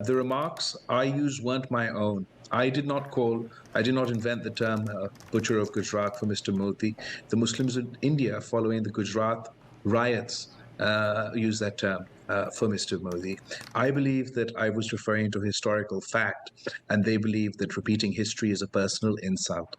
The remarks I used weren't my own. I did not invent the term butcher of Gujarat for Mr. Modi. The Muslims in India following the Gujarat riots used that term for Mr. Modi. I believe that I was referring to historical fact, and they believe that repeating history is a personal insult.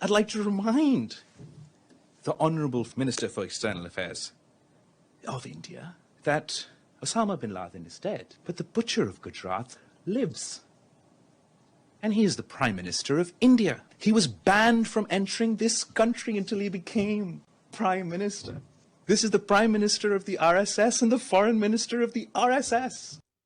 I'd like to remind the Honourable Minister for External Affairs of India that Osama bin Laden is dead, but the butcher of Gujarat lives. And he is the Prime Minister of India. He was banned from entering this country until he became Prime Minister. This is the Prime Minister of the RSS and the Foreign Minister of the RSS.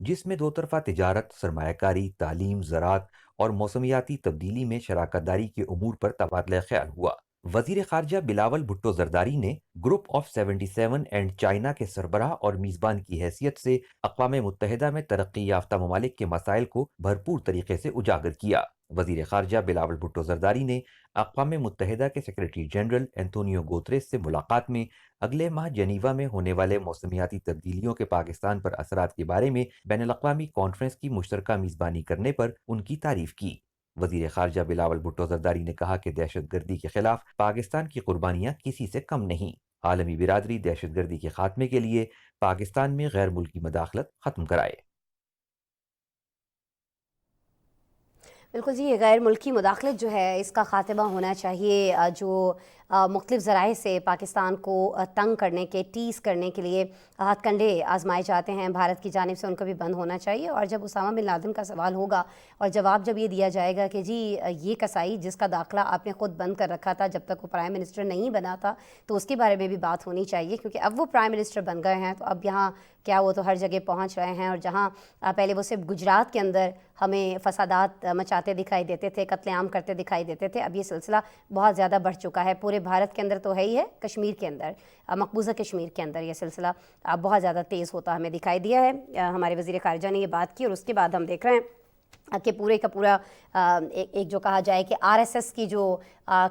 جس میں دو طرفہ تجارت، سرمایہ کاری، تعلیم، زراعت اور موسمیاتی تبدیلی میں شراکت داری کے امور پر تبادلہ خیال ہوا۔ وزیر خارجہ بلاول بھٹو زرداری نے گروپ آف 77 اینڈ چائنا کے سربراہ اور میزبان کی حیثیت سے اقوام متحدہ میں ترقی یافتہ ممالک کے مسائل کو بھرپور طریقے سے اجاگر کیا۔ وزیر خارجہ بلاول بھٹو زرداری نے اقوام متحدہ کے سیکریٹری جنرل اینتونیو گوتریس سے ملاقات میں اگلے ماہ جنیوا میں ہونے والے موسمیاتی تبدیلیوں کے پاکستان پر اثرات کے بارے میں بین الاقوامی کانفرنس کی مشترکہ میزبانی کرنے پر ان کی تعریف کی۔ وزیر خارجہ بلاول بھٹو زرداری نے کہا کہ دہشت گردی کے خلاف پاکستان کی قربانیاں کسی سے کم نہیں۔ عالمی برادری دہشت گردی کے خاتمے کے لیے پاکستان میں غیر ملکی مداخلت ختم کرائے۔ بالکل جی، یہ غیر ملکی مداخلت جو ہے اس کا خاتمہ ہونا چاہیے۔ جو مختلف ذرائع سے پاکستان کو تنگ کرنے کے، ٹیز کرنے کے لیے ہتھ کنڈے آزمائے جاتے ہیں بھارت کی جانب سے، ان کا بھی بند ہونا چاہیے۔ اور جب اسامہ بن لادن کا سوال ہوگا اور جواب جب یہ دیا جائے گا کہ جی یہ کسائی جس کا داخلہ آپ نے خود بند کر رکھا تھا جب تک وہ پرائم منسٹر نہیں بنا تھا، تو اس کے بارے میں بھی بات ہونی چاہیے، کیونکہ اب وہ پرائم منسٹر بن گئے ہیں تو اب یہاں کیا وہ تو ہر جگہ پہنچ رہے ہیں۔ اور جہاں پہلے وہ صرف گجرات کے اندر ہمیں فسادات مچاتے دکھائی دیتے تھے، قتل عام کرتے دکھائی دیتے تھے، اب یہ سلسلہ بہت زیادہ بڑھ چکا ہے۔ پورے بھارت کے اندر تو ہے ہی ہے، کشمیر کے اندر، مقبوضہ کشمیر کے اندر یہ سلسلہ بہت زیادہ تیز ہوتا ہمیں دکھائی دیا ہے۔ ہمارے وزیر خارجہ نے یہ بات کی، اور اس کے بعد ہم دیکھ رہے ہیں کہ پورے کا پورا ایک جو کہا جائے کہ RSS کی جو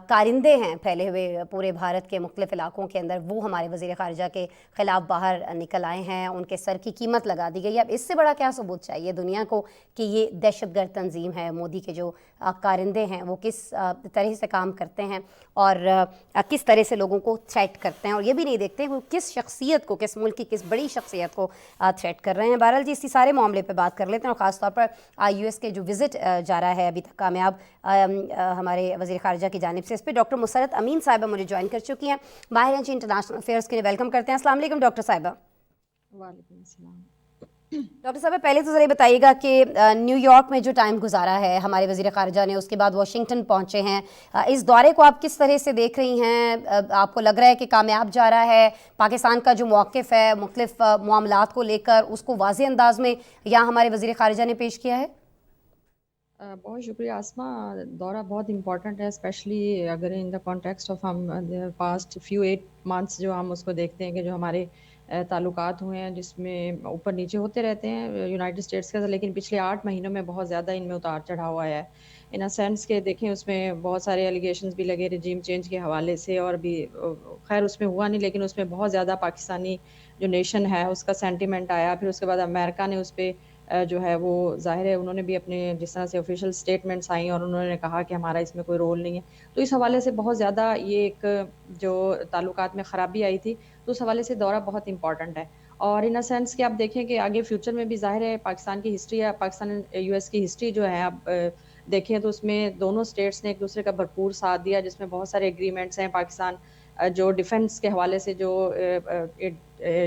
کارندے ہیں پھیلے ہوئے پورے بھارت کے مختلف علاقوں کے اندر، وہ ہمارے وزیر خارجہ کے خلاف باہر نکل آئے ہیں، ان کے سر کی قیمت لگا دی گئی۔ اب اس سے بڑا کیا ثبوت چاہیے دنیا کو کہ یہ دہشت گرد تنظیم ہے؟ مودی کے جو کارندے ہیں وہ کس طرح سے کام کرتے ہیں اور کس طرح سے لوگوں کو تھریٹ کرتے ہیں، اور یہ بھی نہیں دیکھتے وہ کس شخصیت کو، کس ملک کی کس بڑی شخصیت کو تھریٹ کر رہے ہیں۔ بہرحال جی، اسی سارے معاملے پہ بات کر لیتے ہیں، اور خاص طور پر US کے جو وزٹ جا رہا ہے ابھی تک کامیاب ہمارے وزیر خارجہ کی جانب سے، اس پہ ڈاکٹر مسرت امین صاحبہ مجھے جوائن کر چکی ہیں، ماہر ہیں جی انٹرنیشنل افیئرس کے لیے۔ ویلکم کرتے ہیں، السلام علیکم ڈاکٹر صاحبہ۔ وعلیکم السلام۔ ڈاکٹر صاحبہ پہلے تو ذرا بتائیے گا کہ نیو یارک میں جو ٹائم گزارا ہے ہمارے وزیر خارجہ نے، اس کے بعد واشنگٹن پہنچے ہیں، اس دورے کو آپ کس طرح سے دیکھ رہی ہیں؟ آپ کو لگ رہا ہے کہ کامیاب جا رہا ہے؟ پاکستان کا جو موقف ہے مختلف معاملات کو لے کر، اس کو واضح انداز میں یہاں ہمارے وزیر خارجہ نے پیش کیا ہے؟ بہت شکریہ آسما۔ دورہ بہت امپورٹنٹ ہے، اسپیشلی اگر ان دا کانٹیکسٹ آف ہم پاسٹ فیو 8 months جو ہم اس کو دیکھتے ہیں کہ جو ہمارے تعلقات ہوئے ہیں جس میں اوپر نیچے ہوتے رہتے ہیں یونائٹڈ اسٹیٹس کا، لیکن پچھلے 8 مہینوں میں بہت زیادہ ان میں اتار چڑھاؤ آیا ہے ان اے سینس کہ دیکھیں اس میں بہت سارے ایلیگیشنز بھی لگے رجیم چینج کے حوالے سے، اور بھی خیر اس میں ہوا نہیں، لیکن اس میں بہت زیادہ پاکستانی جو نیشن ہے اس کا سینٹیمنٹ آیا۔ پھر اس کے بعد امریکہ نے اس پہ جو ہے وہ ظاہر ہے انہوں نے بھی اپنے جس طرح سے آفیشیل سٹیٹمنٹس آئیں اور انہوں نے کہا کہ ہمارا اس میں کوئی رول نہیں ہے، تو اس حوالے سے بہت زیادہ یہ ایک جو تعلقات میں خرابی آئی تھی، تو اس حوالے سے دورہ بہت امپورٹنٹ ہے۔ اور ان اے سینس کہ آپ دیکھیں کہ آگے فیوچر میں بھی ظاہر ہے پاکستان کی ہسٹری ہے، پاکستان US کی ہسٹری جو ہے آپ دیکھیں تو اس میں دونوں اسٹیٹس نے ایک دوسرے کا بھرپور ساتھ دیا، جس میں بہت سارے ایگریمنٹس ہیں۔ پاکستان جو ڈیفنس کے حوالے سے جو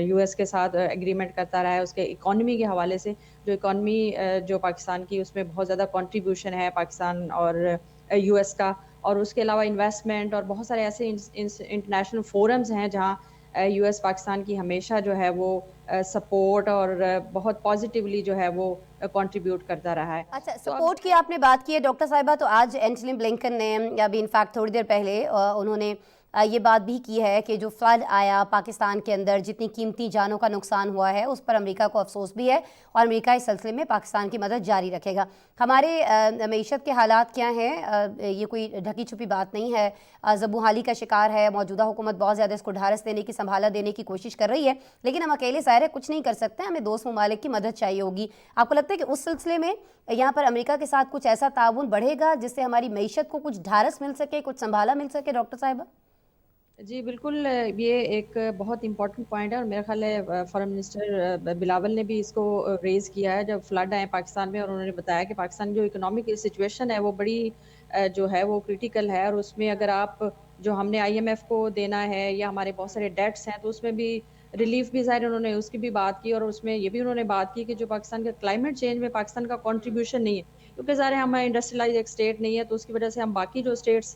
US کے ساتھ ایگریمنٹ کرتا رہا ہے، اس کے اکانومی کے حوالے سے جو اکانومی جو پاکستان کی اس میں بہت زیادہ کنٹریبیوشن ہے پاکستان اور US کا، اور اس کے علاوہ انویسٹمنٹ اور بہت سارے ایسے انٹرنیشنل فورمز ہیں جہاں US پاکستان کی ہمیشہ جو ہے وہ سپورٹ اور بہت پازیٹیولی جو ہے وہ کنٹریبیوٹ کرتا رہا ہے۔ اچھا، سپورٹ کی آپ نے بات کی ہے ڈاکٹر صاحبہ، تو آج اینٹونی بلنکن نے ابھی انفیکٹ تھوڑی دیر پہلے انہوں نے یہ بات بھی کی ہے کہ جو فلڈ آیا پاکستان کے اندر، جتنی قیمتی جانوں کا نقصان ہوا ہے اس پر امریکہ کو افسوس بھی ہے، اور امریکہ اس سلسلے میں پاکستان کی مدد جاری رکھے گا۔ ہمارے معیشت کے حالات کیا ہیں؟ یہ کوئی ڈھکی چھپی بات نہیں ہے، زبوں حالی کا شکار ہے موجودہ حکومت، بہت زیادہ اس کو ڈھارس دینے کی، سنبھالا دینے کی کوشش کر رہی ہے، لیکن ہم اکیلے ظاہر ہے کچھ نہیں کر سکتے، ہمیں دوست ممالک کی مدد چاہیے ہوگی۔ آپ کو لگتا ہے کہ اس سلسلے میں یہاں پر امریکہ کے ساتھ کچھ ایسا تعاون بڑھے گا جس سے ہماری معیشت کو کچھ ڈھارس مل سکے، کچھ سنبھالا مل سکے ڈاکٹر صاحبہ؟ جی بالکل، یہ ایک بہت امپورٹنٹ پوائنٹ ہے، اور میرا خیال ہے فارن منسٹر بلاول نے بھی اس کو ریز کیا ہے جب فلڈ آئے پاکستان میں، اور انہوں نے بتایا کہ پاکستان جو اکنامک سچویشن ہے وہ بڑی جو ہے وہ کریٹیکل ہے، اور اس میں اگر آپ جو ہم نے IMF کو دینا ہے یا ہمارے بہت سارے ڈیٹس ہیں تو اس میں بھی ریلیف بھی ظاہر انہوں نے اس کی بھی بات کی، اور اس میں یہ بھی انہوں نے بات کی کہ جو پاکستان کا کلائمیٹ چینج میں پاکستان کا کنٹریبیوشن نہیں ہے، کیونکہ ظاہر ہے ہمارا انڈسٹریلائز ایک اسٹیٹ نہیں ہے، تو اس کی وجہ سے ہم باقی جو اسٹیٹس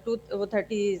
30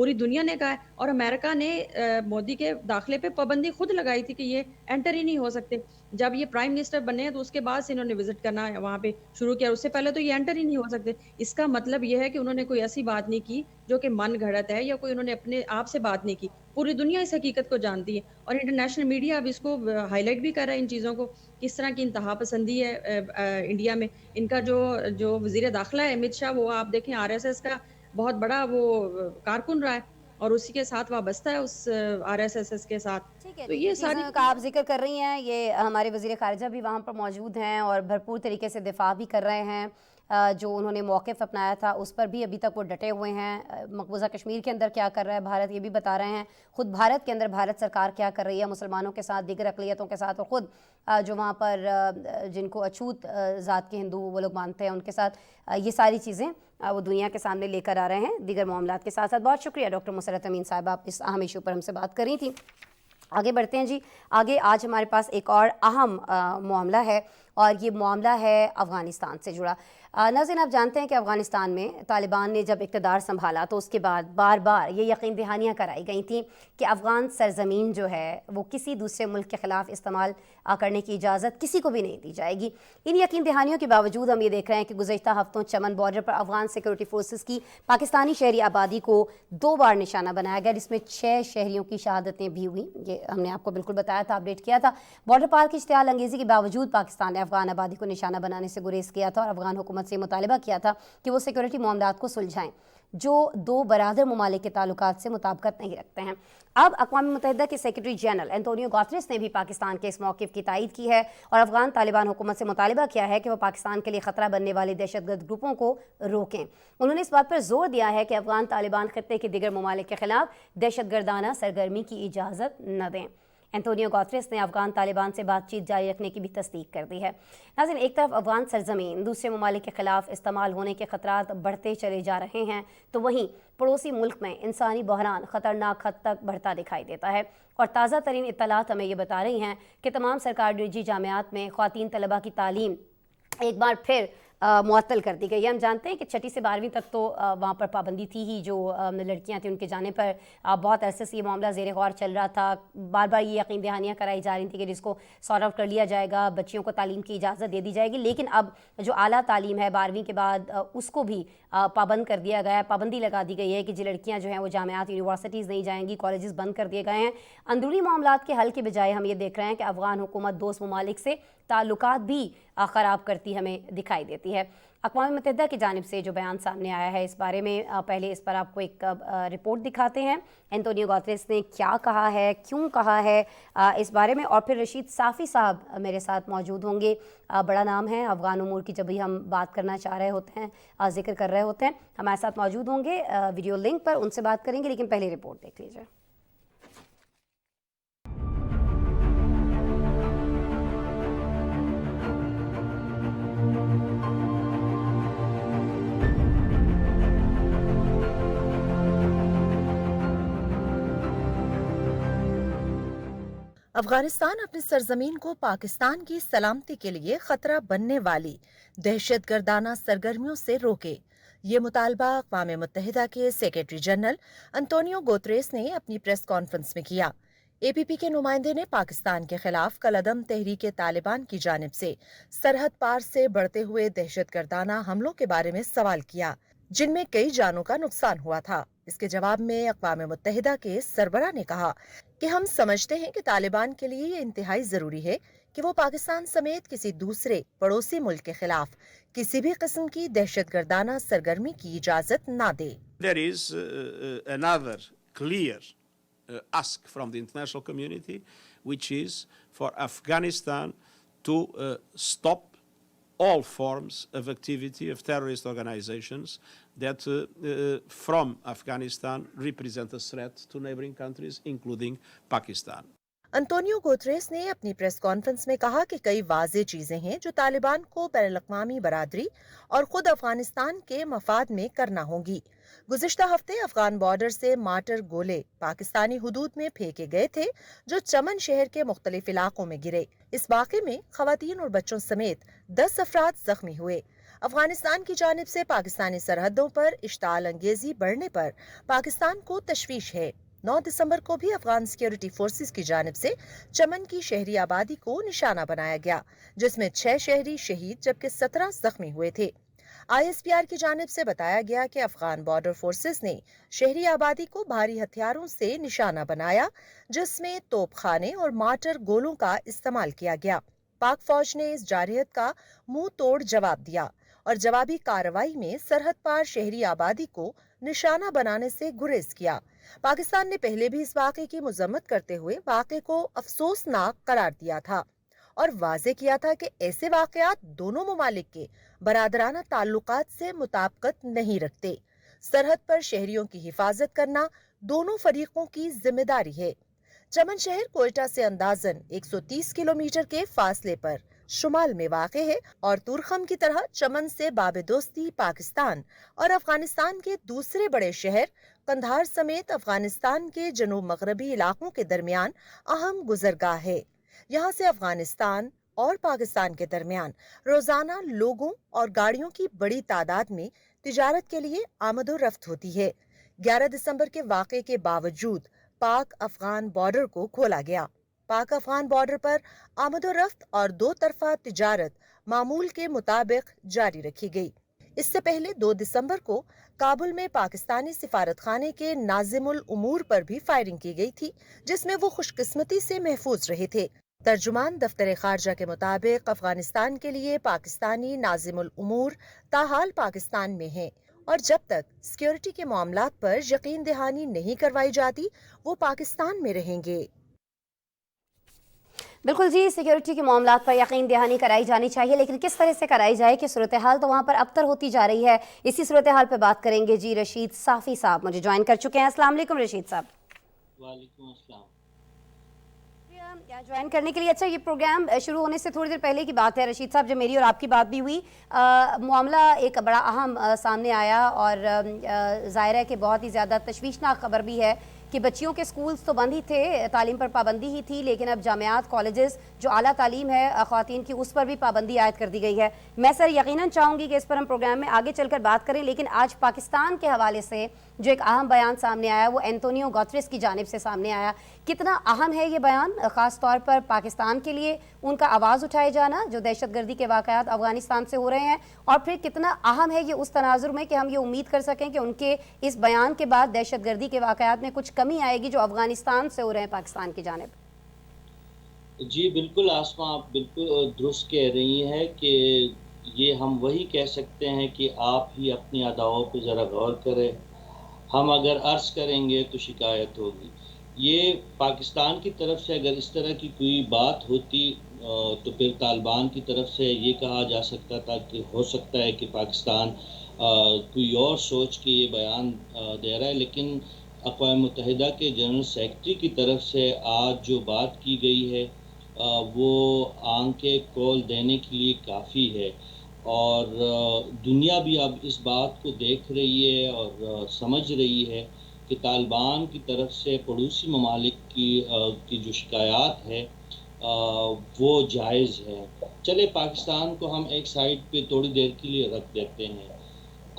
پوری دنیا نے کہا ہے، اور امریکہ نے مودی کے داخلے پہ پابندی خود لگائی تھی کہ یہ انٹر ہی نہیں ہو سکتے. جب یہ پرائم منسٹر بنے ہیں تو اس کے بعد سے انہوں نے وزٹ کرنا وہاں پہ شروع کیا، اس سے پہلے تو یہ انٹر ہی نہیں ہو سکتے. اس کا مطلب یہ ہے کہ انہوں نے کوئی ایسی بات نہیں کی جو کہ من گھڑت ہے، یا کوئی انہوں نے اپنے آپ سے بات نہیں کی. پوری دنیا اس حقیقت کو جانتی ہے، اور انٹرنیشنل میڈیا اب اس کو ہائی لائٹ بھی کر رہا ہے ان چیزوں کو، کس طرح کی انتہا پسندی ہے انڈیا میں. ان کا جو وزیر داخلہ ہے امت شاہ، وہ آپ دیکھیں آر ایس ایس کا بہت بڑا وہ کارکن رہا ہے، اور اسی کے ساتھ وابستہ ہے اس آر ایس ایس کے ساتھ. ٹھیک ہے، تو جن یہ چیزوں ساری کا آپ ذکر کر رہی ہیں، یہ ہمارے وزیر خارجہ بھی وہاں پر موجود ہیں اور بھرپور طریقے سے دفاع بھی کر رہے ہیں. جو انہوں نے موقف اپنایا تھا اس پر بھی ابھی تک وہ ڈٹے ہوئے ہیں. مقبوضہ کشمیر کے اندر کیا کر رہا ہے بھارت، یہ بھی بتا رہے ہیں. خود بھارت کے اندر بھارت سرکار کیا کر رہی ہے مسلمانوں کے ساتھ، دیگر اقلیتوں کے ساتھ، اور خود جو وہاں پر جن کو اچھوت ذات کے ہندو وہ لوگ مانتے ہیں ان کے ساتھ، یہ ساری چیزیں وہ دنیا کے سامنے لے کر آ رہے ہیں دیگر معاملات کے ساتھ ساتھ. بہت شکریہ ڈاکٹر مسرت امین صاحب، آپ اس اہم ایشو پر ہم سے بات کر رہی تھیں. آگے بڑھتے ہیں جی. آگے آج ہمارے پاس ایک اور اہم معاملہ ہے، اور یہ معاملہ ہے افغانستان سے جڑا. ناظرین، آپ جانتے ہیں کہ افغانستان میں طالبان نے جب اقتدار سنبھالا تو اس کے بعد بار بار یہ یقین دہانیاں کرائی گئی تھیں کہ افغان سرزمین جو ہے وہ کسی دوسرے ملک کے خلاف استعمال کرنے کی اجازت کسی کو بھی نہیں دی جائے گی. ان یقین دہانیوں کے باوجود ہم یہ دیکھ رہے ہیں کہ گزشتہ ہفتوں چمن بارڈر پر افغان سیکورٹی فورسز کی پاکستانی شہری آبادی کو 2 بار نشانہ بنایا گیا، جس میں 6 شہریوں کی شہادتیں بھی ہوئیں. یہ ہم نے آپ کو بالکل بتایا تھا، اپڈیٹ کیا تھا. بارڈر پار کی اشتعال انگیزی کے باوجود پاکستان نے افغان آبادی کو نشانہ بنانے سے گریز کیا تھا اور افغان حکومت سے مطالبہ کیا تھا کہ وہ سیکورٹی معاملات کو سلجھائیں جو 2 برادر ممالک کے تعلقات سے مطابقت نہیں رکھتے ہیں. اب اقوام متحدہ کے سیکرٹری جنرل انتونیو گوتریس نے بھی پاکستان کے اس موقف کی تائید کی ہے اور افغان طالبان حکومت سے مطالبہ کیا ہے کہ وہ پاکستان کے لیے خطرہ بننے والے دہشت گرد گروپوں کو روکیں. انہوں نے اس بات پر زور دیا ہے کہ افغان طالبان خطے کے دیگر ممالک کے خلاف دہشت گردانہ سرگرمی کی اجازت نہ دیں. انتونیو گوتریس نے افغان طالبان سے بات چیت جاری رکھنے کی بھی تصدیق کر دی ہے. ناظرین، ایک طرف افغان سرزمین دوسرے ممالک کے خلاف استعمال ہونے کے خطرات بڑھتے چلے جا رہے ہیں، تو وہیں پڑوسی ملک میں انسانی بحران خطرناک حد تک بڑھتا دکھائی دیتا ہے. اور تازہ ترین اطلاعات ہمیں یہ بتا رہی ہیں کہ تمام سرکاری نجی جامعات میں خواتین طلبہ کی تعلیم ایک بار پھر معطل کر دی گئی ہے. ہم جانتے ہیں کہ 6 سے 12ویں تک تو وہاں پر پابندی تھی ہی، جو لڑکیاں تھیں ان کے جانے پر بہت عرصے سے یہ معاملہ زیر غور چل رہا تھا. بار بار یہ یقین دہانیاں کرائی جا رہی تھیں کہ جس کو سارٹ آؤٹ کر لیا جائے گا، بچیوں کو تعلیم کی اجازت دے دی جائے گی. لیکن اب جو اعلیٰ تعلیم ہے 12ویں کے بعد اس کو بھی پابند کر دیا گیا ہے، پابندی لگا دی گئی ہے کہ جو لڑکیاں جو ہیں وہ جامعات یونیورسٹیز نہیں جائیں گی، کالجز بند کر دیے گئے ہیں. اندرونی معاملات کے حل کے بجائے ہم یہ دیکھ رہے ہیں کہ افغان حکومت دوست ممالک سے تعلقات بھی خراب کرتی ہمیں دکھائی دیتی ہے. اقوام متحدہ کی جانب سے جو بیان سامنے آیا ہے اس بارے میں، پہلے اس پر آپ کو ایک رپورٹ دکھاتے ہیں. انتونیو گوتریس نے کیا کہا ہے، کیوں کہا ہے اس بارے میں، اور پھر رشید صافی صاحب میرے ساتھ موجود ہوں گے. بڑا نام ہے افغان امور کی، جب بھی ہم بات کرنا چاہ رہے ہوتے ہیں، ذکر کر رہے ہوتے ہیں، ہمارے ساتھ موجود ہوں گے ویڈیو لنک پر، ان سے بات کریں گے. لیکن پہلے رپورٹ دیکھ لیجیے. افغانستان اپنی سرزمین کو پاکستان کی سلامتی کے لیے خطرہ بننے والی دہشت گردانہ سرگرمیوں سے روکے. یہ مطالبہ اقوام متحدہ کے سیکرٹری جنرل انتونیو گوتریس نے اپنی پریس کانفرنس میں کیا. اے پی پی کے نمائندے نے پاکستان کے خلاف کالعدم تحریک طالبان کی جانب سے سرحد پار سے بڑھتے ہوئے دہشت گردانہ حملوں کے بارے میں سوال کیا، جن میں کئی جانوں کا نقصان ہوا تھا. اس کے جواب میں اقوام متحدہ کے سربراہ نے کہا کہ ہم سمجھتے ہیں کہ طالبان کے لیے یہ انتہائی ضروری ہے کہ وہ پاکستان سمیت کسی دوسرے پڑوسی ملک کے خلاف کسی بھی قسم کی دہشت گردانہ سرگرمی کی اجازت نہ دے. There is another clear ask from the international community, which is for Afghanistan to stop all forms of activity of terrorist organizations that from Afghanistan represent a threat to neighboring countries, including Pakistan. Antonio Guterres نے اپنی press conference میں کہا کہ کئی واضح چیزیں ہیں جو طالبان کو بین الاقوامی برادری اور خود افغانستان کے مفاد میں کرنا ہوں گی. گزشتہ ہفتے افغان بارڈر سے مارٹر گولے پاکستانی حدود میں پھینکے گئے تھے جو چمن شہر کے مختلف علاقوں میں گرے. اس واقعے میں خواتین اور بچوں سمیت 10 افراد زخمی ہوئے. افغانستان کی جانب سے پاکستانی سرحدوں پر اشتعال انگیزی بڑھنے پر پاکستان کو تشویش ہے۔ 9 دسمبر کو بھی افغان سیکیورٹی فورسز کی جانب سے چمن کی شہری آبادی کو نشانہ بنایا گیا، جس میں 6 شہری شہید جبکہ 17 زخمی ہوئے تھے۔ ISPR کی جانب سے بتایا گیا کہ افغان بارڈر فورسز نے شہری آبادی کو بھاری ہتھیاروں سے نشانہ بنایا، جس میں توپ خانے اور مارٹر گولوں کا استعمال کیا گیا۔ پاک فوج نے اس جارحیت کا منہ توڑ جواب دیا اور جوابی کارروائی میں سرحد پار شہری آبادی کو نشانہ بنانے سے گریز کیا۔ پاکستان نے پہلے بھی اس واقعے کی مذمت کرتے ہوئے واقعے کو افسوسناک قرار دیا تھا اور واضح کیا تھا کہ ایسے واقعات دونوں ممالک کے برادرانہ تعلقات سے مطابقت نہیں رکھتے۔ سرحد پر شہریوں کی حفاظت کرنا دونوں فریقوں کی ذمہ داری ہے۔ چمن شہر کوئٹہ سے اندازاً 130 کلومیٹر کے فاصلے پر شمال میں واقع ہے اور تورخم کی طرح چمن سے باب دوستی پاکستان اور افغانستان کے دوسرے بڑے شہر قندھار سمیت افغانستان کے جنوب مغربی علاقوں کے درمیان اہم گزرگاہ ہے۔ یہاں سے افغانستان اور پاکستان کے درمیان روزانہ لوگوں اور گاڑیوں کی بڑی تعداد میں تجارت کے لیے آمد و رفت ہوتی ہے۔ 11 دسمبر کے واقعے کے باوجود پاک افغان بارڈر کو کھولا گیا۔ پاک افغان بارڈر پر آمد و رفت اور دو طرفہ تجارت معمول کے مطابق جاری رکھی گئی۔ اس سے پہلے 2 دسمبر کو کابل میں پاکستانی سفارت خانے کے ناظم الامور پر بھی فائرنگ کی گئی تھی، جس میں وہ خوش قسمتی سے محفوظ رہے تھے۔ ترجمان دفتر خارجہ کے مطابق افغانستان کے لیے پاکستانی ناظم الامور تاحال پاکستان میں ہیں اور جب تک سیکیورٹی کے معاملات پر یقین دہانی نہیں کروائی جاتی وہ پاکستان میں رہیں گے۔ بالکل جی، سیکیورٹی کے معاملات پر یقین دہانی کرائی جانی چاہیے، لیکن کس طرح سے کرائی جائے کہ صورتحال تو وہاں پر ابتر ہوتی جا رہی ہے۔ اسی صورتحال پہ بات کریں گے جی۔ رشید صافی صاحب مجھے جوائن کر چکے ہیں۔ السلام علیکم رشید صاحب۔ وعلیکم السلام۔ جوائن کرنے کے لیے اچھا، یہ پروگرام شروع ہونے سے تھوڑی دیر پہلے کی بات ہے رشید صاحب، جب میری اور آپ کی بات بھی ہوئی، معاملہ ایک بڑا اہم سامنے آیا اور ظاہر ہے کہ بہت ہی زیادہ تشویشناک خبر بھی ہے کہ بچیوں کے سکولز تو بند ہی تھے، تعلیم پر پابندی ہی تھی، لیکن اب جامعات، کالجز جو اعلیٰ تعلیم ہے خواتین کی، اس پر بھی پابندی عائد کر دی گئی ہے۔ میں سر یقیناً چاہوں گی کہ اس پر ہم پروگرام میں آگے چل کر بات کریں، لیکن آج پاکستان کے حوالے سے جو ایک اہم بیان سامنے آیا وہ اینٹونیو گوتریس کی جانب سے سامنے آیا۔ کتنا اہم ہے یہ بیان، خاص طور پر پاکستان کے لیے ان کا آواز اٹھائے جانا جو دہشت گردی کے واقعات افغانستان سے ہو رہے ہیں، اور پھر کتنا اہم ہے یہ اس تناظر میں کہ ہم یہ امید کر سکیں کہ ان کے اس بیان کے بعد دہشت گردی کے واقعات میں کچھ کمی آئے گی جو افغانستان سے ہو رہے ہیں پاکستان کی جانب۔ جی بالکل آسما، آپ بالکل درست کہہ رہی ہیں کہ یہ ہم وہی کہہ سکتے ہیں کہ آپ ہی اپنی اداؤں پہ ذرا غور کریں، ہم اگر عرض کریں گے تو شکایت ہوگی۔ یہ پاکستان کی طرف سے اگر اس طرح کی کوئی بات ہوتی تو پھر طالبان کی طرف سے یہ کہا جا سکتا تھا کہ ہو سکتا ہے کہ پاکستان کوئی اور سوچ کے یہ بیان دے رہا ہے، لیکن اقوام متحدہ کے جنرل سیکرٹری کی طرف سے آج جو بات کی گئی ہے وہ آنکھیں کھول دینے کے لیے کافی ہے، اور دنیا بھی اب اس بات کو دیکھ رہی ہے اور سمجھ رہی ہے کہ طالبان کی طرف سے پڑوسی ممالک کی جو شکایات ہے وہ جائز ہے۔ چلے پاکستان کو ہم ایک سائڈ پہ تھوڑی دیر کے لیے رکھ دیتے ہیں۔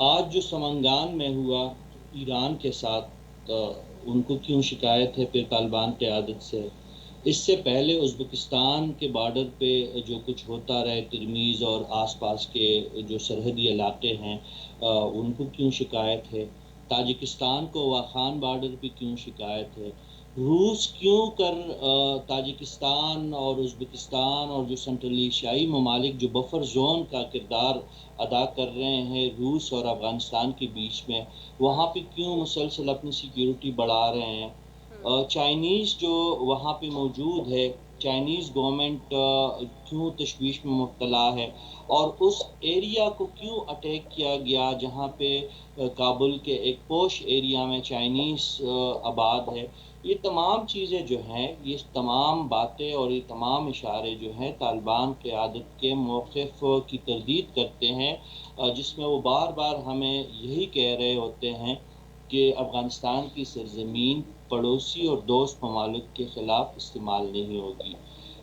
آج جو سمنگان میں ہوا ایران کے ساتھ، ان کو کیوں شکایت ہے پھر طالبان قیادت سے؟ اس سے پہلے ازبکستان کے بارڈر پہ جو کچھ ہوتا رہے، ترمیز اور آس پاس کے جو سرحدی علاقے ہیں ان کو کیوں شکایت ہے؟ تاجکستان کو واخان بارڈر پہ کیوں شکایت ہے؟ روس کیوں کر تاجکستان اور ازبکستان اور جو سنٹرل ایشیائی ممالک جو بفر زون کا کردار ادا کر رہے ہیں روس اور افغانستان کے بیچ میں، وہاں پہ کیوں مسلسل اپنی سیکیورٹی بڑھا رہے ہیں؟ چائنیز جو وہاں پہ موجود ہے، چائنیز گورنمنٹ کیوں تشویش میں مبتلا ہے، اور اس ایریا کو کیوں اٹیک کیا گیا جہاں پہ کابل کے ایک پوش ایریا میں چائنیز آباد ہے؟ یہ تمام چیزیں جو ہیں، یہ تمام باتیں اور یہ تمام اشارے جو ہیں طالبان قیادت کے موقف کی تردید کرتے ہیں، جس میں وہ بار بار ہمیں یہی کہہ رہے ہوتے ہیں کہ افغانستان کی سرزمین پڑوسی اور دوست ممالک کے خلاف استعمال نہیں ہوگی۔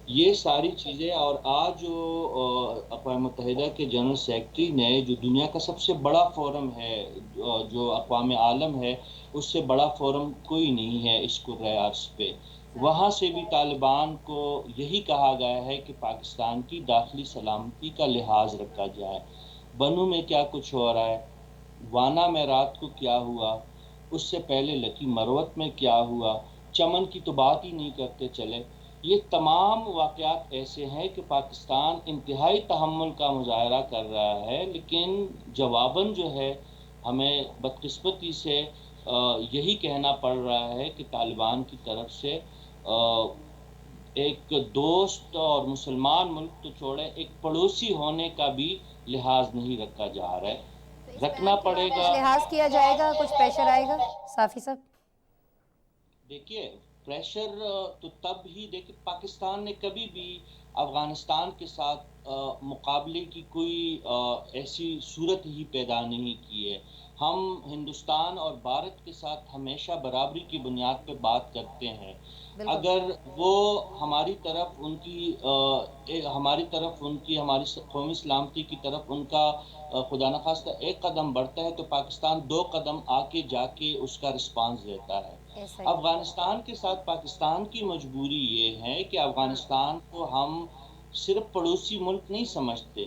یہ ساری چیزیں، اور آج جو اقوام متحدہ کے جنرل سیکرٹری نے، جو دنیا کا سب سے بڑا فورم ہے، جو اقوام عالم ہے، اس سے بڑا فورم کوئی نہیں ہے اس کرۂ ارض پہ، وہاں سے بھی طالبان کو یہی کہا گیا ہے کہ پاکستان کی داخلی سلامتی کا لحاظ رکھا جائے۔ بنو میں کیا کچھ ہو رہا ہے، وانا میں رات کو کیا ہوا، اس سے پہلے لکی مروت میں کیا ہوا، چمن کی تو بات ہی نہیں کرتے چلے۔ یہ تمام واقعات ایسے ہیں کہ پاکستان انتہائی تحمل کا مظاہرہ کر رہا ہے، لیکن جواباً جو ہے ہمیں بدقسمتی سے یہی کہنا پڑ رہا ہے کہ طالبان کی طرف سے ایک دوست اور مسلمان ملک تو چھوڑے، ایک پڑوسی ہونے کا بھی لحاظ نہیں رکھا جا رہا ہے، رکھنا پڑے گا۔ لحاظ کیا جائے گا، کچھ پریشر آئے گا صافی صاحب؟ دیکھیے، پریشر تو تب ہی، دیکھیے پاکستان نے کبھی بھی افغانستان کے ساتھ مقابلے کی کوئی ایسی صورت ہی پیدا نہیں کی ہے۔ ہم ہندوستان اور بھارت کے ساتھ ہمیشہ برابری کی بنیاد پہ بات کرتے ہیں۔ اگر وہ ہماری طرف ان کی ہماری قومی سلامتی کی طرف ان کا خدا نخواستہ ایک قدم بڑھتا ہے تو پاکستان 2 قدم آگے جا کے اس کا رسپانس دیتا ہے۔ افغانستان کے ساتھ پاکستان کی مجبوری یہ ہے کہ افغانستان کو ہم صرف پڑوسی ملک نہیں سمجھتے،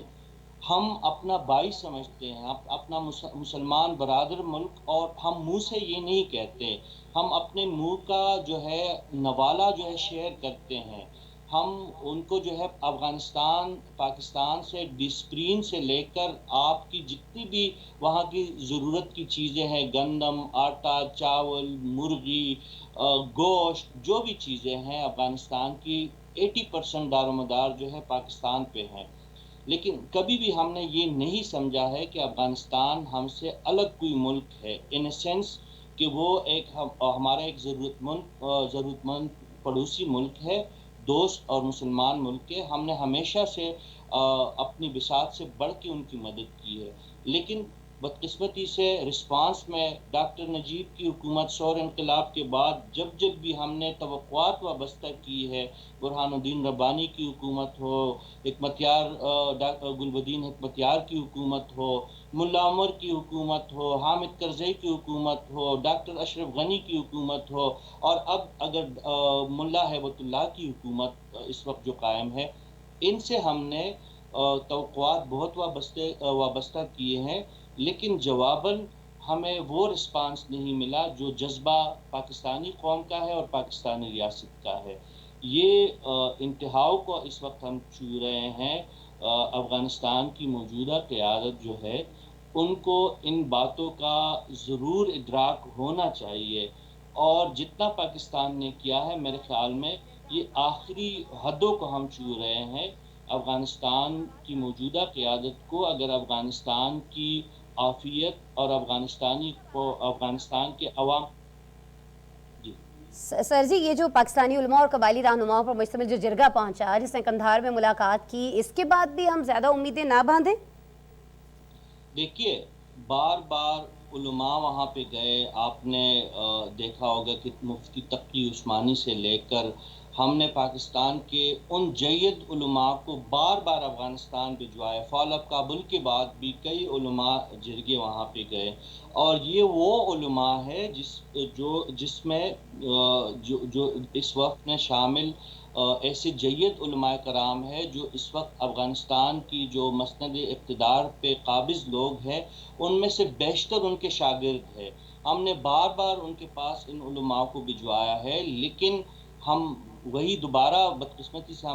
ہم اپنا بھائی سمجھتے ہیں، اپنا مسلمان برادر ملک، اور ہم منہ سے یہ نہیں کہتے، ہم اپنے منہ کا جو ہے نوالہ جو ہے شیئر کرتے ہیں۔ ہم ان کو جو ہے پاکستان سے ڈسپرین سے لے کر آپ کی جتنی بھی وہاں کی ضرورت کی چیزیں ہیں، گندم، آٹا، چاول، مرغی، گوشت، جو بھی چیزیں ہیں افغانستان کی 80% دار و مدار جو ہے پاکستان پہ ہیں۔ لیکن کبھی بھی ہم نے یہ نہیں سمجھا ہے کہ افغانستان ہم سے الگ کوئی ملک ہے، ان اے سینس کہ وہ ہمارا ایک ضرورت مند پڑوسی ملک ہے، دوست اور مسلمان ملک ہے۔ ہم نے ہمیشہ سے اپنی بساط سے بڑھ کے ان کی مدد کی ہے، لیکن بدقسمتی سے رسپانس میں ڈاکٹر نجیب کی حکومت سور انقلاب کے بعد جب بھی ہم نے توقعات وابستہ کی ہے، برہان الدین ربانی کی حکومت ہو، گلبدین حکمتیار کی حکومت ہو، ملا عمر کی حکومت ہو، حامد کرزئی کی حکومت ہو، ڈاکٹر اشرف غنی کی حکومت ہو، اور اب اگر ملا ہیبت اللہ کی حکومت اس وقت جو قائم ہے، ان سے ہم نے توقعات بہت وابستہ کیے ہیں، لیکن جواباً ہمیں وہ رسپانس نہیں ملا جو جذبہ پاکستانی قوم کا ہے اور پاکستانی ریاست کا ہے۔ یہ انتہاؤں کو اس وقت ہم چھو رہے ہیں۔ افغانستان کی موجودہ قیادت جو ہے، ان کو ان باتوں کا ضرور ادراک ہونا چاہیے، اور جتنا پاکستان نے کیا ہے میرے خیال میں یہ آخری حدوں کو ہم چھو رہے ہیں۔ افغانستان کی موجودہ قیادت کو اگر افغانستان کی عافیت اور افغانستان کے عوام سر جی، یہ جو پاکستانی علماء اور قبائلی رہنماؤں پر مشتمل جو جرگہ پہنچا جس نے قندھار میں ملاقات کی، اس کے بعد بھی ہم زیادہ امیدیں نہ باندھیں؟ دیکھیے، بار بار علماء وہاں پہ گئے، آپ نے دیکھا ہوگا کہ مفتی تقی عثمانی سے لے کر ہم نے پاکستان کے ان جید علماء کو بار بار افغانستان بھجوائے۔ فال آف کابل کے بعد بھی کئی علماء جرگے وہاں پہ گئے، اور یہ وہ علماء ہے جس میں جو اس وقت میں شامل ایسے جید علماء کرام ہے جو اس وقت افغانستان کی جو مسند اقتدار پہ قابض لوگ ہیں ان میں سے بیشتر ان کے شاگرد ہے۔ ہم نے بار بار ان کے پاس ان علماء کو بھجوایا ہے، لیکن ہم وہی دوبارہ بدقسمتی سے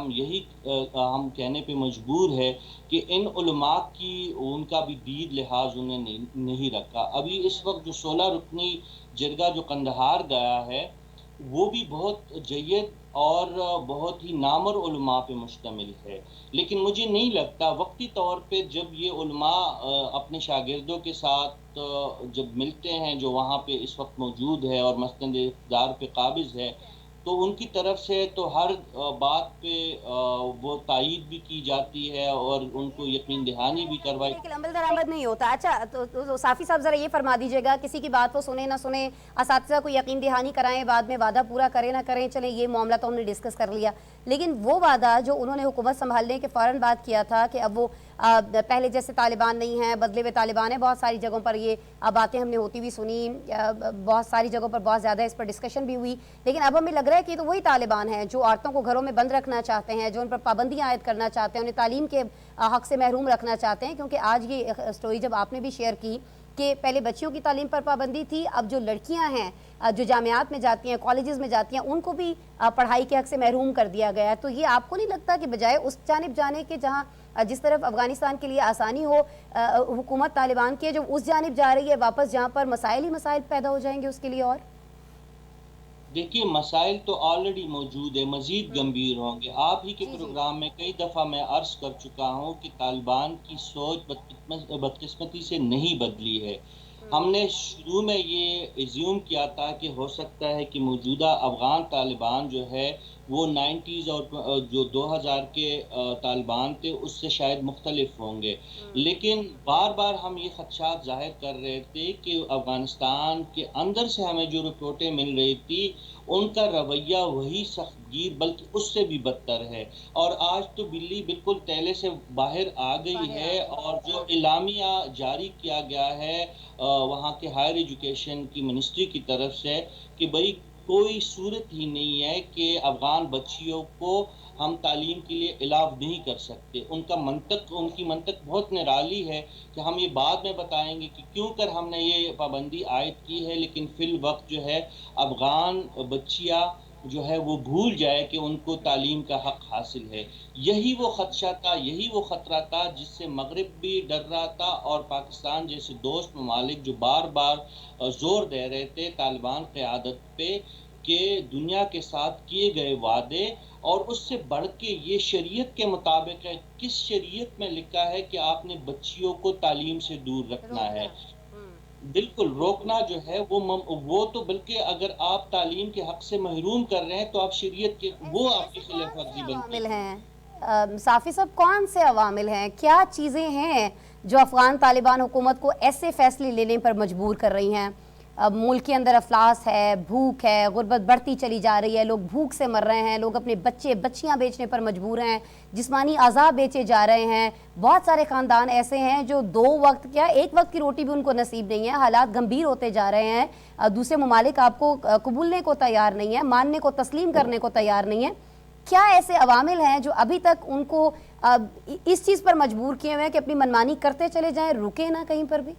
ہم کہنے پہ مجبور ہے کہ ان علماء کی ان کا بھی دید لحاظ انہیں نہیں رکھا۔ ابھی اس وقت جو 16 رکنی جرگہ جو قندھار گیا ہے وہ بھی بہت جید اور بہت ہی نامور علماء پہ مشتمل ہے، لیکن مجھے نہیں لگتا وقتی طور پہ جب یہ علماء اپنے شاگردوں کے ساتھ جب ملتے ہیں جو وہاں پہ اس وقت موجود ہے اور مسند اقتدار پہ قابض ہے، تو ان کی طرف سے تو ہر بات پہ وہ تائید بھی کی جاتی ہے اور ان کو یقین دہانی بھی کروائی. لیکن عمل درآمد نہیں ہوتا. اچھا تو صافی صاحب ذرا یہ فرما دیجیے گا, کسی کی بات وہ سنیں نہ سنیں, اساتذہ کو یقین دہانی کرائیں, بعد میں وعدہ پورا کریں نہ کریں, چلیں یہ معاملہ تو ہم نے ڈسکس کر لیا, لیکن وہ وعدہ جو انہوں نے حکومت سنبھالنے کے فوراً بعد کیا تھا کہ اب وہ پہلے جیسے طالبان نہیں ہیں, بدلے میں طالبان ہیں, بہت ساری جگہوں پر یہ باتیں ہم نے ہوتی بھی سنی, بہت ساری جگہوں پر بہت زیادہ اس پر ڈسکشن بھی ہوئی, لیکن اب ہمیں لگ رہا ہے کہ تو وہی طالبان ہیں جو عورتوں کو گھروں میں بند رکھنا چاہتے ہیں, جو ان پر پابندیاں عائد کرنا چاہتے ہیں, انہیں تعلیم کے حق سے محروم رکھنا چاہتے ہیں. کیونکہ آج یہ سٹوری جب آپ نے بھی شیئر کی کہ پہلے بچیوں کی تعلیم پر پابندی تھی, اب جو لڑکیاں ہیں جو جامعات میں جاتی ہیں, کالجز میں جاتی ہیں, ان کو بھی پڑھائی کے حق سے محروم کر دیا گیا ہے. تو یہ آپ کو نہیں لگتا کہ بجائے اس جانب جانے کے جہاں جس طرف افغانستان کے لیے آسانی ہو, حکومت طالبان کی جو اس جانب جا رہی ہے واپس, جہاں پر مسائل ہی مسائل پیدا ہو جائیں گے اس کے لیے؟ اور دیکھیے مسائل تو آلریڈی موجود ہے, مزید گمبھیر ہوں گے. آپ ہی کے پروگرام میں کئی دفعہ میں عرض کر چکا ہوں کہ طالبان کی سوچ بدقسمتی سے نہیں بدلی ہے. ہم نے شروع میں یہ ایزیوم کیا تھا کہ ہو سکتا ہے کہ موجودہ افغان طالبان جو ہے وہ 90s اور جو 2000 کے طالبان تھے اس سے شاید مختلف ہوں گے, لیکن بار بار ہم یہ خدشات ظاہر کر رہے تھے کہ افغانستان کے اندر سے ہمیں جو رپورٹیں مل رہی تھی ان کا رویہ وہی سخت گیر بلکہ اس سے بھی بدتر ہے. اور آج تو بلی بالکل تیلے سے باہر آ گئی ہے, اور جو اعلامیہ جاری کیا گیا ہے وہاں کے ہائر ایجوکیشن کی منسٹری کی طرف سے کہ بھئی کوئی صورت ہی نہیں ہے کہ افغان بچیوں کو ہم تعلیم کے لیے الاو نہیں کر سکتے. ان کی منطق بہت نرالی ہے کہ ہم یہ بعد میں بتائیں گے کہ کیوں کر ہم نے یہ پابندی عائد کی ہے, لیکن فی الوقت جو ہے افغان بچیاں جو ہے وہ بھول جائے کہ ان کو تعلیم کا حق حاصل ہے. یہی وہ خدشہ تھا, یہی وہ خطرہ تھا جس سے مغرب بھی ڈر رہا تھا, اور پاکستان جیسے دوست ممالک جو بار بار زور دے رہے تھے طالبان قیادت پہ کہ دنیا کے ساتھ کیے گئے وعدے, اور اس سے بڑھ کے یہ شریعت کے مطابق ہے. کس شریعت میں لکھا ہے کہ آپ نے بچیوں کو تعلیم سے دور رکھنا ہے؟ بالکل روکنا جو ہے وہ تو بلکہ اگر آپ تعلیم کے حق سے محروم کر رہے ہیں تو آپ شریعت کے وہ آپ کی خلاف ورزی بنتی ہے. صافی صاحب, کون سے عوامل ہیں, کیا چیزیں ہیں جو افغان طالبان حکومت کو ایسے فیصلے لینے پر مجبور کر رہی ہیں؟ ملک کے اندر افلاس ہے, بھوک ہے, غربت بڑھتی چلی جا رہی ہے, لوگ بھوک سے مر رہے ہیں, لوگ اپنے بچیاں بیچنے پر مجبور ہیں, جسمانی اعضاء بیچے جا رہے ہیں, بہت سارے خاندان ایسے ہیں جو 2 وقت کیا 1 وقت کی روٹی بھی ان کو نصیب نہیں ہے, حالات گمبھیر ہوتے جا رہے ہیں, دوسرے ممالک آپ کو قبولنے کو تیار نہیں ہے, ماننے کو تسلیم کرنے کو تیار نہیں ہے. کیا ایسے عوامل ہیں جو ابھی تک ان کو اس چیز پر مجبور کیے ہوئے ہیں کہ اپنی منمانی کرتے چلے جائیں, رکے نہ کہیں پر بھی؟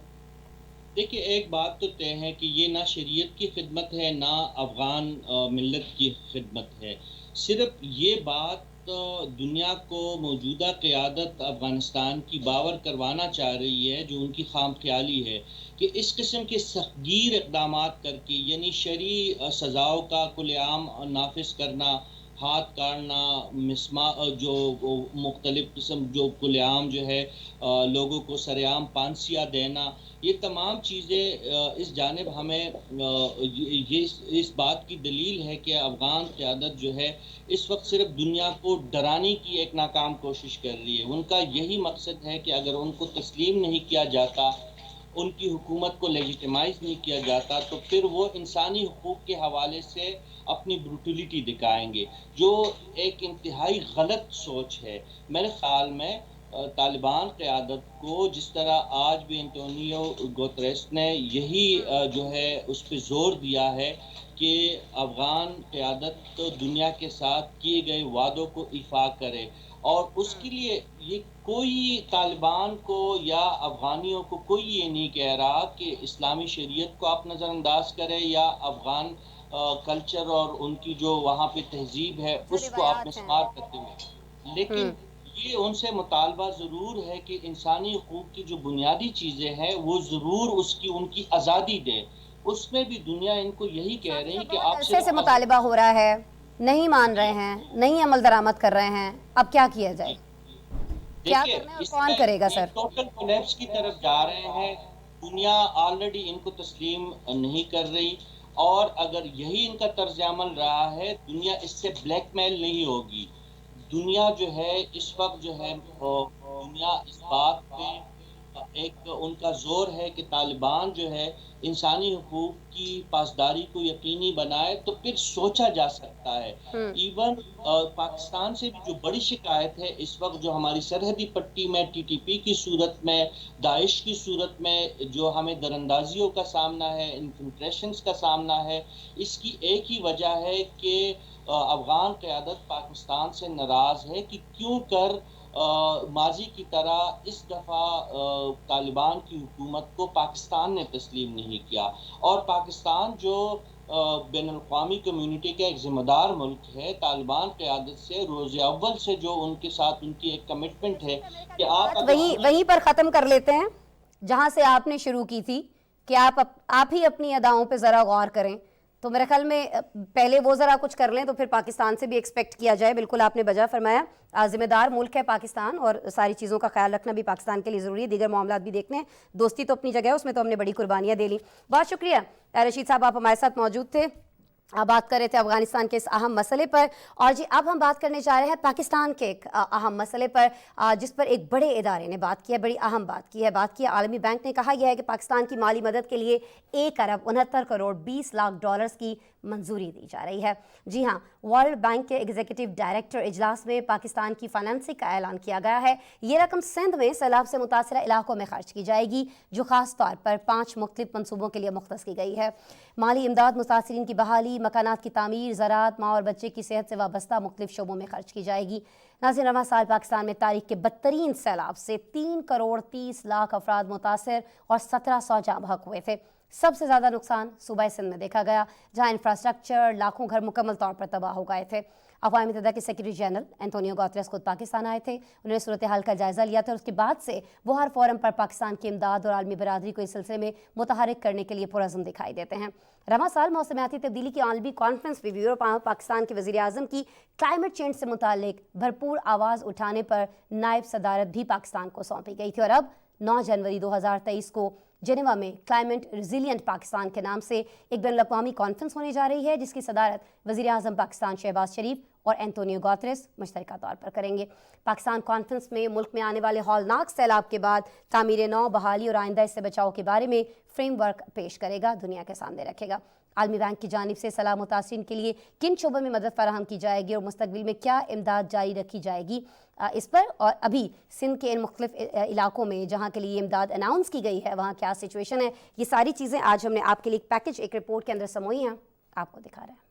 دیکھیے ایک بات تو طے ہے کہ یہ نہ شریعت کی خدمت ہے نہ افغان ملت کی خدمت ہے. صرف یہ بات دنیا کو موجودہ قیادت افغانستان کی باور کروانا چاہ رہی ہے, جو ان کی خام خیالی ہے کہ اس قسم کے سختگیر اقدامات کر کے, یعنی شرعی سزاؤں کا کھلے عام نافذ کرنا, ہاتھ کاٹنا, جو مختلف قسم جو کھلے عام جو ہے لوگوں کو سر عام پانسیاں دینا, یہ تمام چیزیں اس جانب ہمیں اس بات کی دلیل ہے کہ افغان قیادت جو ہے اس وقت صرف دنیا کو ڈرانے کی ایک ناکام کوشش کر رہی ہے. ان کا یہی مقصد ہے کہ اگر ان کو تسلیم نہیں کیا جاتا, ان کی حکومت کو لیجیٹیمائز نہیں کیا جاتا, تو پھر وہ انسانی حقوق کے حوالے سے اپنی بروٹیلیٹی دکھائیں گے, جو ایک انتہائی غلط سوچ ہے. میرے خیال میں طالبان قیادت کو جس طرح آج بھی انٹونیو گوتریس نے یہی جو ہے اس پہ زور دیا ہے کہ افغان قیادت تو دنیا کے ساتھ کیے گئے وعدوں کو ایفا کرے, اور اس کے لیے یہ کوئی طالبان کو یا افغانیوں کو کوئی یہ نہیں کہہ رہا کہ اسلامی شریعت کو آپ نظر انداز کریں یا افغان کلچر اور ان کی جو وہاں پہ تہذیب ہے اس کو آپ نسمار کرتے ہوئے, لیکن یہ ان سے مطالبہ ضرور ہے کہ انسانی حقوق کی جو بنیادی چیزیں ہیں وہ ضرور ان کی آزادی دے. اس میں بھی دنیا ان کو یہی کہہ رہی ہے کہ آپ سے مطالبہ ہو رہا ہے, نہیں مان رہے ہیں, نہیں عمل درآمد کر رہے ہیں, اب کیا کیا جائے, کیا کرنا ہے اور کون کرے گا؟ سر ٹوٹل کولیپس کی طرف جا رہے ہیں. دنیا آلریڈی ان کو تسلیم نہیں کر رہی, اور اگر یہی ان کا طرز عمل رہا ہے دنیا اس سے بلیک میل نہیں ہوگی. دنیا جو ہے اس وقت جو ہے دنیا اس بات پہ ایک ان کا زور ہے کہ طالبان جو ہے انسانی حقوق کی پاسداری کو یقینی بنائے تو پھر سوچا جا سکتا ہے. ایون پاکستان سے بھی جو بڑی شکایت ہے اس وقت جو ہماری سرحدی پٹی میں ٹی ٹی پی کی صورت میں داعش کی صورت میں جو ہمیں دراندازیوں کا سامنا ہے انفلٹریشنز کا سامنا ہے اس کی ایک ہی وجہ ہے کہ افغان قیادت پاکستان سے ناراض ہے کہ کیوں کر ماضی کی طرح اس دفعہ طالبان کی حکومت کو پاکستان نے تسلیم نہیں کیا. اور پاکستان جو بین الاقوامی کمیونٹی کا ایک ذمہ دار ملک ہے طالبان قیادت سے روز اول سے جو ان کے ساتھ ان کی ایک کمٹمنٹ ہے کہ آپ وہیں پر ختم کر لیتے ہیں جہاں سے آپ نے شروع کی تھی کہ آپ ہی اپنی اداؤں پہ ذرا غور کریں. تو میرے خیال میں پہلے وہ ذرا کچھ کر لیں تو پھر پاکستان سے بھی ایکسپیکٹ کیا جائے. بالکل آپ نے بجا فرمایا، ذمہ دار ملک ہے پاکستان اور ساری چیزوں کا خیال رکھنا بھی پاکستان کے لیے ضروری ہے. دیگر معاملات بھی دیکھنے ہیں، دوستی تو اپنی جگہ ہے، اس میں تو ہم نے بڑی قربانیاں دے لی. بہت شکریہ رشید صاحب، آپ ہمارے ساتھ موجود تھے، آپ بات کر رہے تھے افغانستان کے اس اہم مسئلے پر. اور جی اب ہم بات کرنے جا رہے ہیں پاکستان کے ایک اہم مسئلے پر جس پر ایک بڑے ادارے نے بات کی ہے، بڑی اہم بات کی ہے. عالمی بینک نے کہا گیا ہے کہ پاکستان کی مالی مدد کے لیے 1.69 کروڑ کی منظوری دی جا رہی ہے. جی ہاں، ورلڈ بینک کے ایگزیکٹو ڈائریکٹر اجلاس میں پاکستان کی فائنانسنگ کا اعلان کیا گیا ہے. یہ رقم سندھ میں سیلاب سے متاثرہ علاقوں میں خرچ کی جائے گی جو خاص طور پر 5 مختلف منصوبوں کے لیے مختص کی گئی ہے. مالی امداد متاثرین کی بحالی، مکانات کی تعمیر، زراعت، ماں اور بچے کی صحت سے وابستہ مختلف شعبوں میں خرچ کی جائے گی. ناظرین، رواں سال پاکستان میں تاریخ کے بدترین سیلاب سے 3 کروڑ 30 لاکھ افراد متاثر اور 1700 جاں بحق ہوئے تھے. سب سے زیادہ نقصان صوبہ سندھ میں دیکھا گیا جہاں انفراسٹرکچر، لاکھوں گھر مکمل طور پر تباہ ہو گئے تھے. اقوام متحدہ کے سیکرٹری جنرل انتونیو گوتریس خود پاکستان آئے تھے، انہوں نے صورتحال کا جائزہ لیا تھا اور اس کے بعد سے وہ ہر فورم پر پاکستان کی امداد اور عالمی برادری کو اس سلسلے میں متحرک کرنے کے لیے پرعزم دکھائی دیتے ہیں. رواں سال موسمیاتی تبدیلی کی عالمی کانفرنس بھی یورپ پاکستان کے وزیر اعظم کی کلائمیٹ چینج سے متعلق بھرپور آواز اٹھانے پر نائب صدارت بھی پاکستان کو سونپی گئی تھی. اور اب 9 جنوری 2023 کو جنیوا میں کلائمیٹ ریزیلینٹ پاکستان کے نام سے ایک بین الاقوامی کانفرنس ہونے جا رہی ہے جس کی صدارت وزیر اعظم پاکستان شہباز شریف اور انتونیو گوتریس مشترکہ طور پر کریں گے. پاکستان کانفرنس میں ملک میں آنے والے ہولناک سیلاب کے بعد تعمیر نو، بحالی اور آئندہ اس سے بچاؤ کے بارے میں فریم ورک پیش کرے گا، دنیا کے سامنے رکھے گا. عالمی بینک کی جانب سے سیلاب متاثرین کے لیے کن شعبوں میں مدد فراہم کی جائے گی اور مستقبل میں کیا امداد جاری رکھی جائے گی، اس پر اور ابھی سندھ کے ان مختلف علاقوں میں جہاں کے لیے امداد اناؤنس کی گئی ہے وہاں کیا سچویشن ہے، یہ ساری چیزیں آج ہم نے آپ کے لیے ایک پیکج، ایک رپورٹ کے اندر سموئی ہیں، آپ کو دکھا رہے ہیں.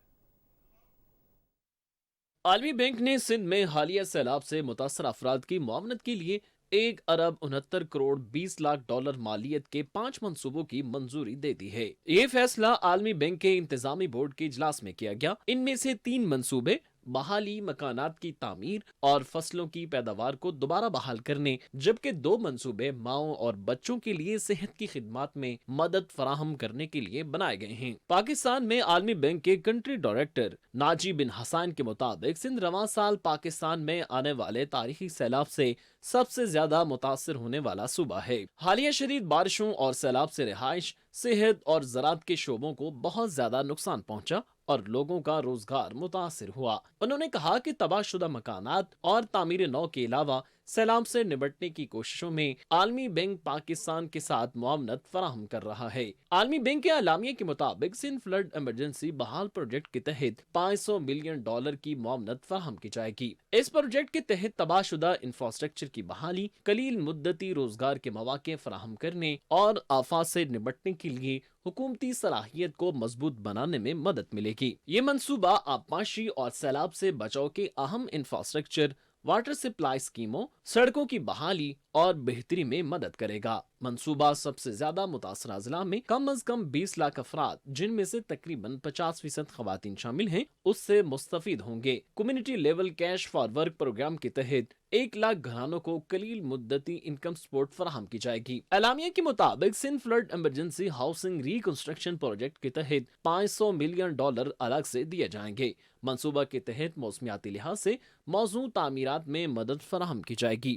عالمی بینک نے سندھ میں حالیہ سیلاب سے متاثرہ افراد کی معاونت کے لیے 1.69 کروڑ 20 لاکھ ڈالر مالیت کے 5 منصوبوں کی منظوری دے دی ہے. یہ فیصلہ عالمی بینک کے انتظامی بورڈ کے اجلاس میں کیا گیا. ان میں سے 3 منصوبے بحالی، مکانات کی تعمیر اور فصلوں کی پیداوار کو دوبارہ بحال کرنے، جبکہ 2 منصوبے ماؤں اور بچوں کے لیے صحت کی خدمات میں مدد فراہم کرنے کے لیے بنائے گئے ہیں. پاکستان میں عالمی بینک کے کنٹری ڈائریکٹر ناجی بن حسان کے مطابق سندھ رواں سال پاکستان میں آنے والے تاریخی سیلاب سے سب سے زیادہ متاثر ہونے والا صوبہ ہے. حالیہ شدید بارشوں اور سیلاب سے رہائش، صحت اور زراعت کے شعبوں کو بہت زیادہ نقصان پہنچا اور لوگوں کا روزگار متاثر ہوا. انہوں نے کہا کہ تباہ شدہ مکانات اور تعمیر نو کے علاوہ سیلاب سے نمٹنے کی کوششوں میں عالمی بینک پاکستان کے ساتھ معاونت فراہم کر رہا ہے. عالمی بینک کے اعلامیہ کے مطابق سندھ فلڈ ایمرجنسی بحال پروجیکٹ کے تحت 500 ملین ڈالر کی معاونت فراہم کی جائے گی. اس پروجیکٹ کے تحت تباہ شدہ انفراسٹرکچر کی بحالی، قلیل مدتی روزگار کے مواقع فراہم کرنے اور آفات سے نمٹنے کے لیے حکومتی صلاحیت کو مضبوط بنانے میں مدد ملے گی. یہ منصوبہ آبپاشی اور سیلاب سے بچاؤ کے اہم انفراسٹرکچر، واٹر سپلائی اسکیموں، سڑکوں کی بحالی اور بہتری میں مدد کرے گا. منصوبہ سب سے زیادہ متاثرہ اضلاع میں کم از کم 20 لاکھ افراد، جن میں سے تقریباً 50% خواتین شامل ہیں، اس سے مستفید ہوں گے. Community level cash for work programme کے تحت 1 لاکھ گھرانوں کو قلیل مدتی انکم سپورٹ فراہم کی جائے گی. اعلامیہ کے مطابق سندھ فلڈ ایمرجنسی ہاؤسنگ ری کنسٹرکشن پروجیکٹ کے تحت 500 ملین ڈالر الگ سے دیے جائیں گے. منصوبہ کے تحت موسمیاتی لحاظ سے موزوں تعمیرات میں مدد فراہم کی جائے گی.